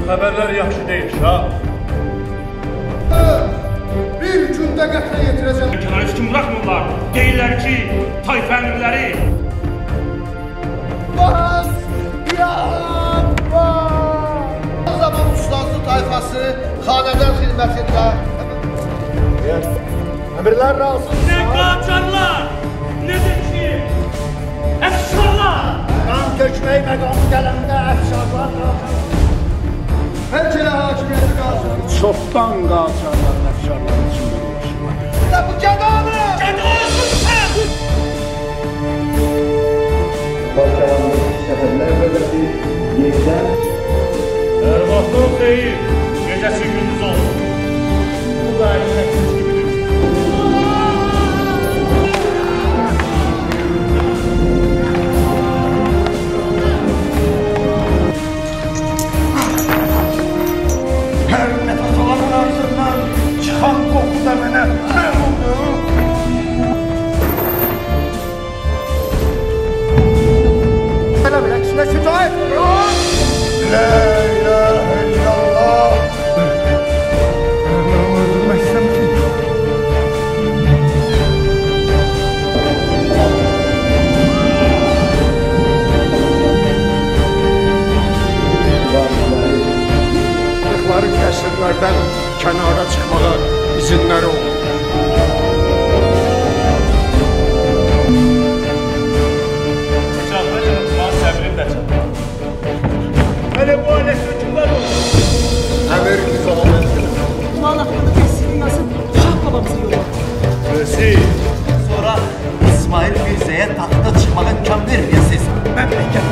Xəbərlər yaxşı deyil, şah. Bir gündə qətlə yetirəcəm. Kənara heç kim bıraxmırlar. Deyirlər ki, tayfa əmirləri. Bas! Yanmaz! O zaman ustazlı tayfası xanədən xidmətində. Əmirlər razı. Ne qacarlar, ne de ki, əfşarlar. Qan tökmək məqamı gələndə əfşarlar razı. Hər kələ hakimiyyəti qalsın. Çoxdan qalçarlar, əfşarların içində dolaşırlar. Ya bu gədanı! Gədasın sən! Başkalanmış səfərlər bölgəsi yerdən Hər vaxtın xeyir, gecəsi gündüz olsun. Bu da əlindəkiz gibidir. Hər nəfəs alanın ağzından çıxan qoxu da mənə məmnundur. Belə belə kişilə şücaət vurur. La ilahe illallah. Mən öldürmək istəmişim. Qəsrlərdən kənara çıxmağa izinləri olur. Canlı canım, səbrim də çatır. Hələ bu ailə hökümlər olur. Əmir nizamı Mal haqqında təsirini yazıb Şah babamızı yolladı. Özü. Sonra İsmail Mirzəyə taxta çıxmağa imkan verməyəsiniz. məmləkət